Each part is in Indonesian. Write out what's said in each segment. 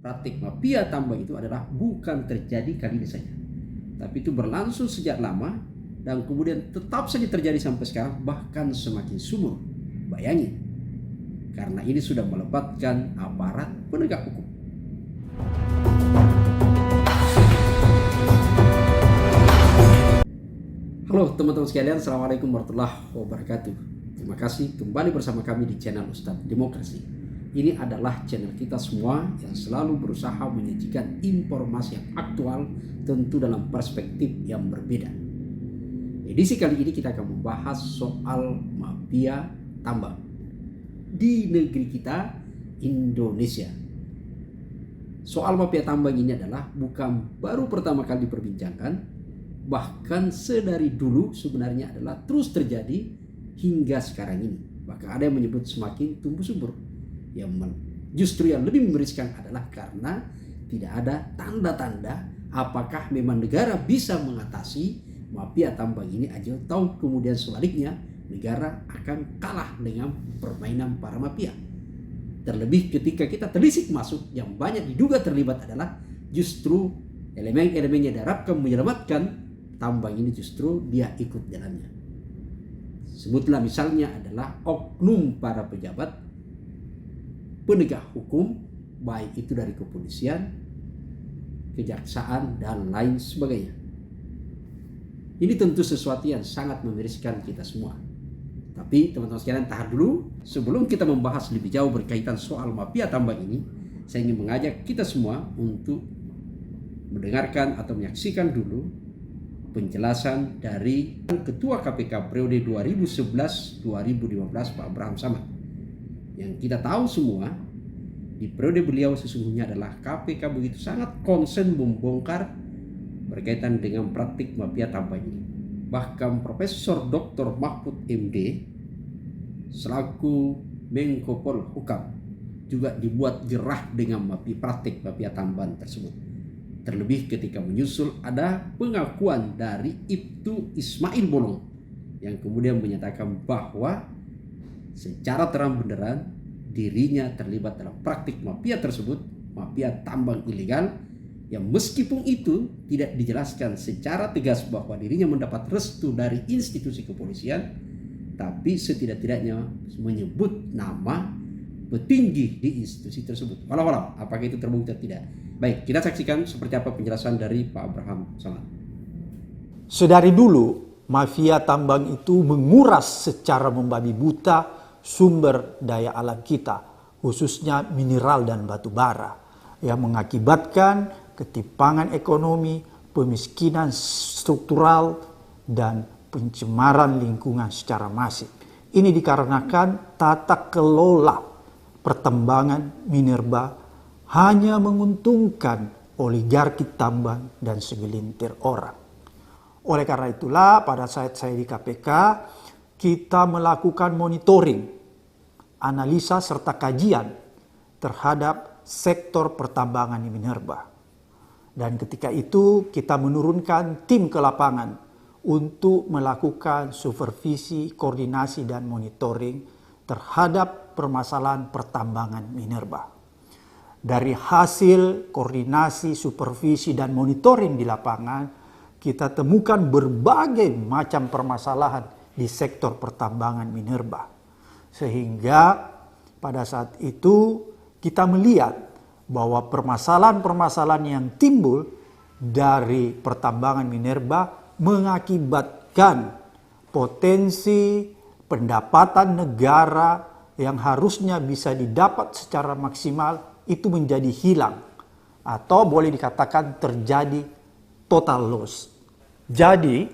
praktik mafia tambang itu adalah bukan terjadi kali ini saja, tapi itu berlangsung sejak lama dan kemudian tetap saja terjadi sampai sekarang, bahkan semakin subur. Bayangin, karena ini sudah melibatkan aparat penegak hukum. Halo teman-teman sekalian, Assalamualaikum warahmatullahi wabarakatuh. Terima kasih kembali bersama kami di channel Ustadz Demokrasi. Ini adalah channel kita semua yang selalu berusaha menyajikan informasi yang aktual, tentu dalam perspektif yang berbeda. Edisi kali ini kita akan membahas soal mafia tambang di negeri kita, Indonesia. Soal mafia tambang ini adalah bukan baru pertama kali diperbincangkan, bahkan sedari dulu sebenarnya adalah terus terjadi hingga sekarang ini. Bahkan ada yang menyebut semakin tumbuh subur. Justru yang lebih meriskan adalah karena tidak ada tanda-tanda apakah memang negara bisa mengatasi mafia tambang ini atau kemudian sebaliknya negara akan kalah dengan permainan para mafia. Terlebih ketika kita telisik masuk, yang banyak diduga terlibat adalah justru elemen-elemen yang diharapkan menyelamatkan tambang ini, justru dia ikut jalannya. Sebutlah misalnya adalah oknum para pejabat penegak hukum, baik itu dari kepolisian, kejaksaan, dan lain sebagainya. Ini tentu sesuatu yang sangat memiriskan kita semua. Tapi teman-teman sekalian, tahan dulu. Sebelum kita membahas lebih jauh berkaitan soal mafia tambang ini, saya ingin mengajak kita semua untuk mendengarkan atau menyaksikan dulu penjelasan dari Ketua KPK periode 2011-2015 Pak Abraham Samad. Yang kita tahu semua, di periode beliau sesungguhnya adalah KPK begitu sangat konsen membongkar berkaitan dengan praktik mafia tambang ini. Bahkan Profesor Dr. Mahfud MD selaku Menko Polhukam juga dibuat gerah dengan praktik mafia tambang tersebut. Terlebih ketika menyusul ada pengakuan dari Ibtu Ismail Bolong yang kemudian menyatakan bahwa secara terang benderang dirinya terlibat dalam praktik mafia tersebut, mafia tambang ilegal, yang meskipun itu tidak dijelaskan secara tegas bahwa dirinya mendapat restu dari institusi kepolisian, tapi setidak-tidaknya menyebut nama petinggi di institusi tersebut. Walau apakah itu terbukti atau tidak. Baik, kita saksikan seperti apa penjelasan dari Pak Abraham Samad. Sedari dulu, mafia tambang itu menguras secara membabi buta sumber daya alam kita, khususnya mineral dan batu bara, yang mengakibatkan ketimpangan ekonomi, pemiskinan struktural, dan pencemaran lingkungan secara masif. Ini dikarenakan tata kelola pertambangan minerba hanya menguntungkan oligarki tambang dan segelintir orang. Oleh karena itulah pada saat saya di KPK, kita melakukan monitoring, analisa serta kajian terhadap sektor pertambangan di minerba. Dan ketika itu kita menurunkan tim ke lapangan untuk melakukan supervisi, koordinasi, dan monitoring terhadap permasalahan pertambangan minerba. Dari hasil koordinasi, supervisi, dan monitoring di lapangan, kita temukan berbagai macam permasalahan di sektor pertambangan minerba. Sehingga pada saat itu kita melihat bahwa permasalahan-permasalahan yang timbul dari pertambangan minerba mengakibatkan potensi pendapatan negara yang harusnya bisa didapat secara maksimal itu menjadi hilang, atau boleh dikatakan terjadi total loss. Jadi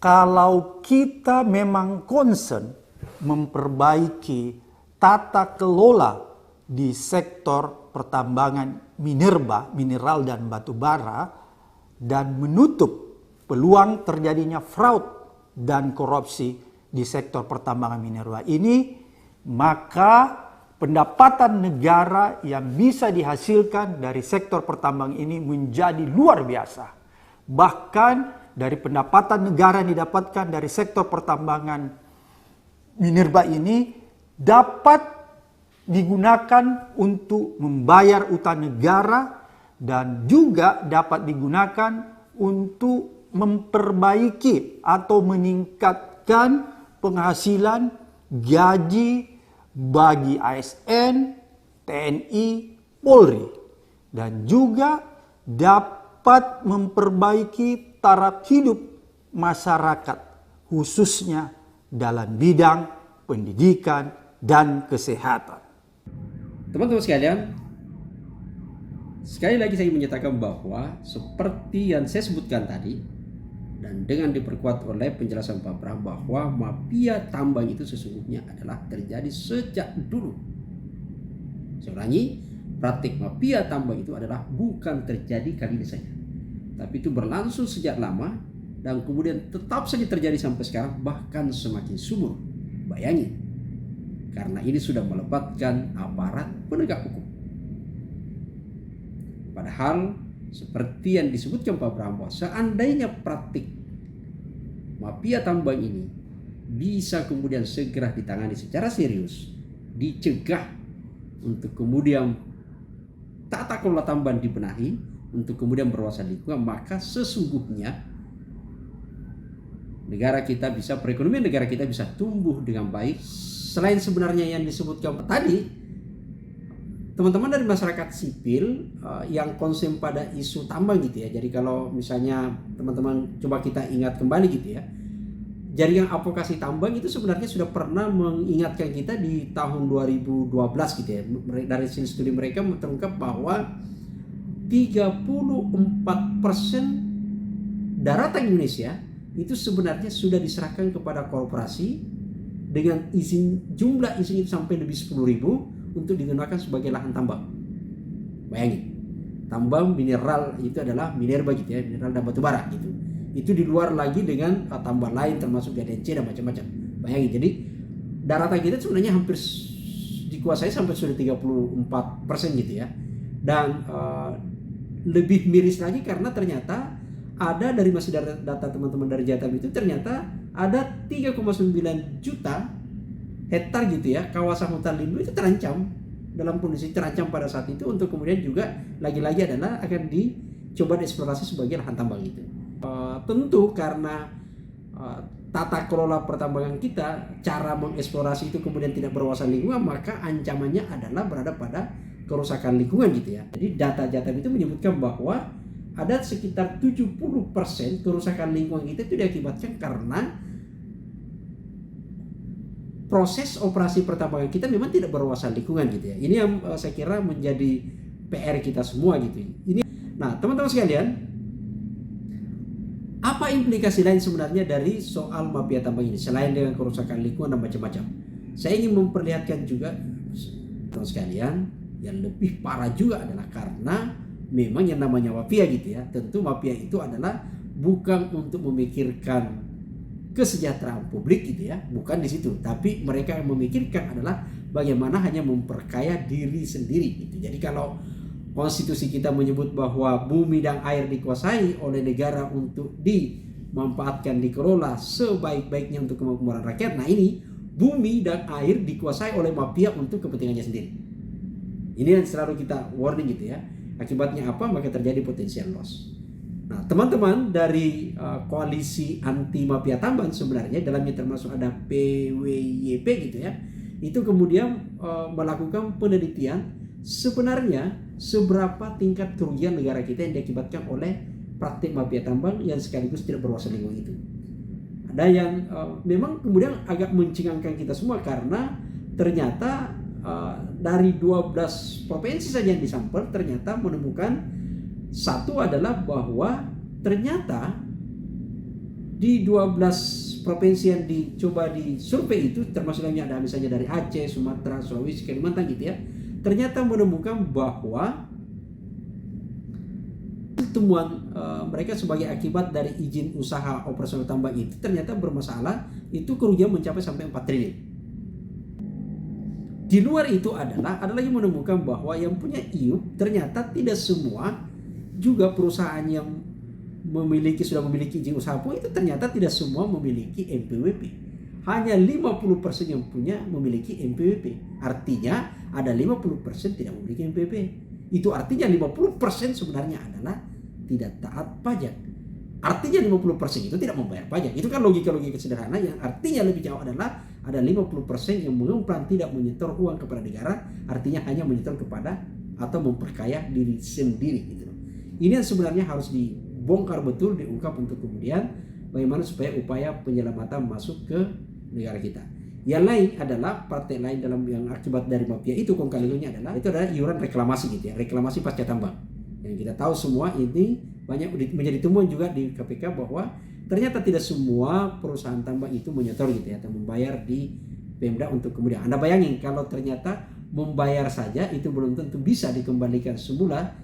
kalau kita memang concern memperbaiki tata kelola di sektor pertambangan minerba, mineral dan batu bara, dan menutup peluang terjadinya fraud dan korupsi di sektor pertambangan minerba ini, maka pendapatan negara yang bisa dihasilkan dari sektor pertambangan ini menjadi luar biasa. Bahkan dari pendapatan negara yang didapatkan dari sektor pertambangan minerba ini dapat digunakan untuk membayar utang negara dan juga dapat digunakan untuk memperbaiki atau meningkatkan penghasilan gaji bagi ASN, TNI, Polri, dan juga dapat memperbaiki taraf hidup masyarakat, khususnya dalam bidang pendidikan dan kesehatan. Teman-teman sekalian, sekali lagi saya menyatakan bahwa seperti yang saya sebutkan tadi, dan dengan diperkuat oleh penjelasan Pak Bram bahwa mafia tambang itu sesungguhnya adalah terjadi sejak dulu. Saya ulangi, praktik mafia tambang itu adalah bukan terjadi kali ini saja, tapi itu berlangsung sejak lama dan kemudian tetap saja terjadi sampai sekarang, bahkan semakin subur. Bayangin, karena ini sudah melibatkan aparat penegak hukum. Padahal seperti yang disebutkan Pak Bram, seandainya praktik mafia tambang ini bisa kemudian segera ditangani secara serius, dicegah untuk kemudian tata kelola tambang dibenahi, untuk kemudian berwawasan lingkungan, maka sesungguhnya negara kita bisa, perekonomian negara kita bisa tumbuh dengan baik. Selain sebenarnya yang disebutkan tadi, teman-teman dari masyarakat sipil yang konsen pada isu tambang gitu ya. Jadi kalau misalnya teman-teman coba kita ingat kembali gitu ya, jaringan advokasi tambang itu sebenarnya sudah pernah mengingatkan kita di tahun 2012 gitu ya. Dari hasil studi mereka terungkap bahwa 34% daratan Indonesia itu sebenarnya sudah diserahkan kepada korporasi dengan jumlah izin itu sampai lebih 10.000 untuk digunakan sebagai lahan tambang. Bayangin, tambang mineral itu adalah minerba gitu ya, mineral dan batu bara gitu. Itu di luar lagi dengan tambang lain termasuk GDC dan macam-macam. Bayangin, jadi daratan kita sebenarnya hampir dikuasai sampai sudah 34% gitu ya. Dan lebih miris lagi karena ternyata ada dari masih data teman-teman dari Jatam itu ternyata ada 3,9 juta hektar gitu ya, kawasan hutan lindung itu terancam, dalam kondisi terancam pada saat itu, untuk kemudian juga lagi-lagi adalah akan dicoba dieksplorasi sebagai lahan tambang itu. Tentu karena tata kelola pertambangan kita, cara mengeksplorasi itu kemudian tidak berwawasan lingkungan, maka ancamannya adalah berada pada kerusakan lingkungan gitu ya. Jadi data Jatam itu menyebutkan bahwa ada sekitar 70% kerusakan lingkungan kita itu diakibatkan karena proses operasi pertambangan kita memang tidak berwawasan lingkungan gitu ya. Ini yang saya kira menjadi PR kita semua gitu. Nah, teman-teman sekalian, apa implikasi lain sebenarnya dari soal mafia tambang ini selain dengan kerusakan lingkungan dan macam-macam? Saya ingin memperlihatkan juga, teman-teman sekalian, yang lebih parah juga adalah karena memang yang namanya mafia gitu ya. Tentu mafia itu adalah bukan untuk memikirkan kesejahteraan publik gitu ya, bukan di situ, tapi mereka yang memikirkan adalah bagaimana hanya memperkaya diri sendiri gitu. Jadi kalau konstitusi kita menyebut bahwa bumi dan air dikuasai oleh negara untuk dimanfaatkan, dikelola sebaik-baiknya untuk kemakmuran rakyat, nah ini bumi dan air dikuasai oleh mafia untuk kepentingannya sendiri. Ini yang selalu kita warning gitu ya. Akibatnya apa? Maka terjadi potensial loss. Nah, teman-teman dari koalisi anti mafia tambang sebenarnya dalamnya termasuk ada PWYP gitu ya. Itu kemudian melakukan penelitian sebenarnya seberapa tingkat kerugian negara kita yang diakibatkan oleh praktik mafia tambang yang sekaligus tidak berwawasan lingkungan itu. Ada yang memang kemudian agak mencengangkan kita semua karena ternyata dari 12 provinsi saja yang disampel ternyata menemukan satu adalah bahwa ternyata di 12 provinsi yang dicoba disurvei itu, termasuk dalamnya ada misalnya dari Aceh, Sumatera, Sulawesi, Kalimantan gitu ya, ternyata menemukan bahwa temuan mereka sebagai akibat dari izin usaha operasional tambang itu ternyata bermasalah, itu kerugian mencapai sampai 4 triliun. Di luar itu ada lagi menemukan bahwa yang punya IUP ternyata tidak semua juga perusahaan yang sudah memiliki izin usaha pun itu ternyata tidak semua memiliki NPWP. hanya 50% yang memiliki NPWP. Artinya ada 50% tidak memiliki NPWP. Itu artinya 50% sebenarnya adalah tidak taat pajak. Artinya 50% itu tidak membayar pajak. Itu kan logika-logika sederhana yang artinya lebih jauh adalah ada 50% yang mengumpan tidak menyetor uang kepada negara, artinya hanya menyetor kepada atau memperkaya diri sendiri gitu. Ini yang sebenarnya harus dibongkar betul, diungkap untuk kemudian bagaimana supaya upaya penyelamatan masuk ke negara kita. Yang lain adalah partai lain dalam yang akibat dari mafia itu kong kali ini adalah iuran reklamasi gitu ya, reklamasi pasca tambang. Yang kita tahu semua ini banyak menjadi temuan juga di KPK bahwa ternyata tidak semua perusahaan tambang itu menyetor gitu ya, atau membayar di Pemda untuk kemudian. Anda bayangin kalau ternyata membayar saja itu belum tentu bisa dikembalikan semula.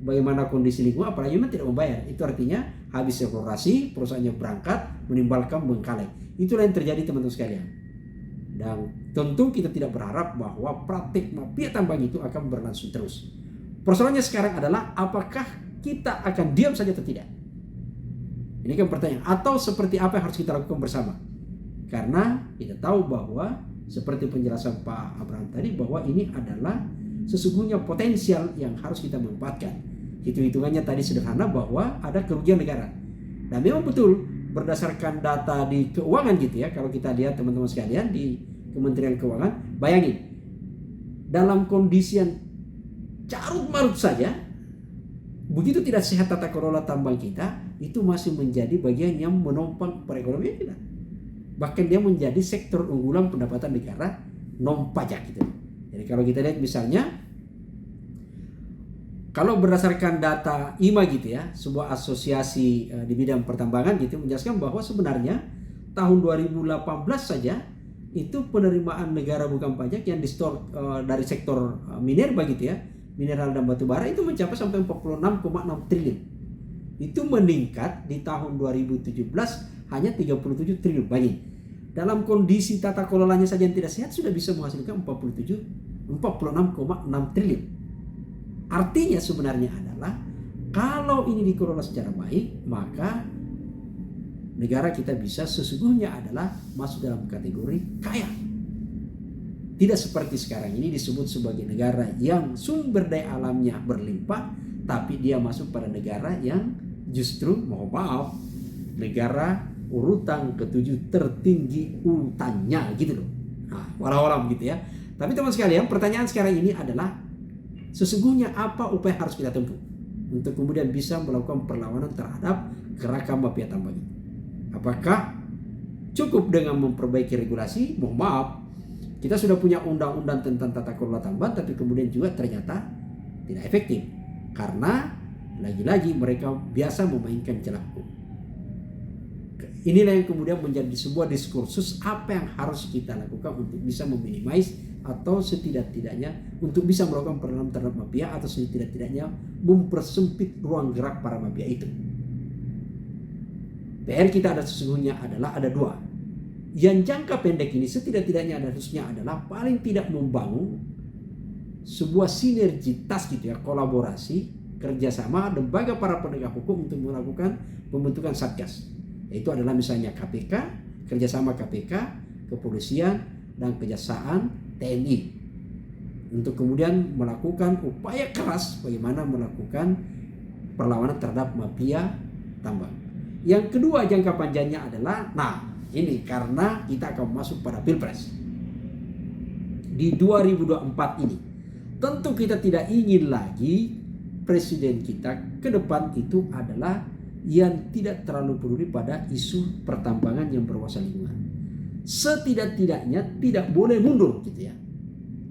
Bagaimana kondisi lingkungan apalagi memang tidak membayar. Itu artinya habis eksplorasi, perusahaannya berangkat menimbulkan bengkalai. Itulah yang terjadi teman-teman sekalian. Dan tentu kita tidak berharap bahwa praktik mafia tambang itu akan berlangsung terus. Persoalannya sekarang adalah apakah kita akan diam saja atau tidak? Ini kan pertanyaan. Atau seperti apa yang harus kita lakukan bersama? Karena kita tahu bahwa seperti penjelasan Pak Abraham tadi bahwa ini adalah sesungguhnya potensial yang harus kita manfaatkan. Hitung-hitungannya tadi sederhana bahwa ada kerugian negara. Dan memang betul berdasarkan data di keuangan gitu ya. Kalau kita lihat teman-teman sekalian di Kementerian Keuangan, bayangin dalam kondisi yang carut marut saja, begitu tidak sehat tata kelola tambang kita, itu masih menjadi bagian yang menopang perekonomian kita. Bahkan dia menjadi sektor unggulan pendapatan negara non pajak gitu. Jadi kalau kita lihat misalnya, kalau berdasarkan data IMA gitu ya, sebuah asosiasi di bidang pertambangan gitu menjelaskan bahwa sebenarnya tahun 2018 saja itu penerimaan negara bukan pajak yang disetor dari sektor minerba gitu ya, mineral dan batu bara itu mencapai sampai 46,6 triliun. Itu meningkat di tahun 2017 hanya 37 triliun. Bayangin. Dalam kondisi tata kelolanya saja yang tidak sehat sudah bisa menghasilkan 46,6 triliun. Artinya sebenarnya adalah kalau ini dikelola secara baik, maka negara kita bisa sesungguhnya adalah masuk dalam kategori kaya. Tidak seperti sekarang ini disebut sebagai negara yang sumber daya alamnya berlimpah, tapi dia masuk pada negara yang justru, mohon maaf, negara urutan ke-7 tertinggi utangnya gitu loh. Nah, walau-walau gitu ya. Tapi teman sekalian, pertanyaan sekarang ini adalah sesungguhnya apa upaya harus kita tempuh untuk kemudian bisa melakukan perlawanan terhadap gerakan mafia tambang ini? Apakah cukup dengan memperbaiki regulasi? Mohon maaf, kita sudah punya undang-undang tentang tata kelola tambang, tapi kemudian juga ternyata tidak efektif. Karena lagi-lagi mereka biasa memainkan celah hukum. Inilah yang kemudian menjadi sebuah diskursus apa yang harus kita lakukan untuk bisa meminimais atau setidak-tidaknya untuk bisa melakukan perlawanan terhadap mafia atau setidak-tidaknya mempersempit ruang gerak para mafia itu. PR kita sesungguhnya adalah ada dua. Yang jangka pendek ini setidak-tidaknya harusnya adalah paling tidak membangun sebuah sinergitas gitu ya, kolaborasi, kerjasama lembaga para penegak hukum untuk melakukan pembentukan satgas. Itu adalah misalnya KPK, kerjasama KPK, kepolisian, dan kejaksaan TNI. Untuk kemudian melakukan upaya keras bagaimana melakukan perlawanan terhadap mafia tambang. Yang kedua jangka panjangnya adalah, ini karena kita akan masuk pada Pilpres di 2024 ini. Tentu kita tidak ingin lagi presiden kita ke depan itu adalah yang tidak terlalu peduli pada isu pertambangan yang berwawasan lingkungan. Setidak-tidaknya tidak boleh mundur gitu ya.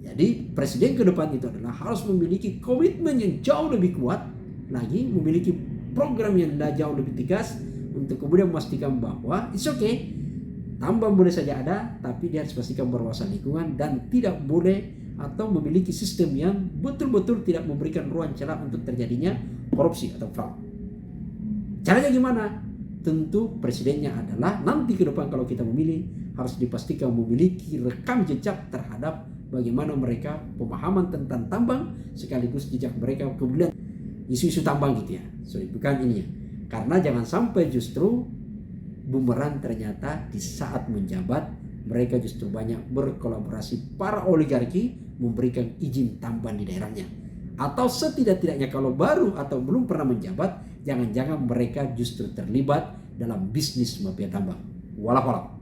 Jadi presiden ke depan itu adalah harus memiliki komitmen yang jauh lebih kuat lagi, memiliki program yang jauh lebih tegas untuk kemudian memastikan bahwa it's okay, tambang boleh saja ada, tapi dia harus pastikan berwawasan lingkungan dan tidak boleh atau memiliki sistem yang betul-betul tidak memberikan ruang celah untuk terjadinya korupsi atau fraud. Caranya gimana? Tentu presidennya adalah nanti ke depan kalau kita memilih harus dipastikan memiliki rekam jejak terhadap bagaimana mereka pemahaman tentang tambang sekaligus jejak mereka kemudian isu-isu tambang gitu ya. Bukan ini ya. Karena jangan sampai justru bumerang ternyata di saat menjabat mereka justru banyak berkolaborasi para oligarki memberikan izin tambang di daerahnya. Atau setidak-tidaknya kalau baru atau belum pernah menjabat, jangan-jangan mereka justru terlibat dalam bisnis mafia tambang. Walau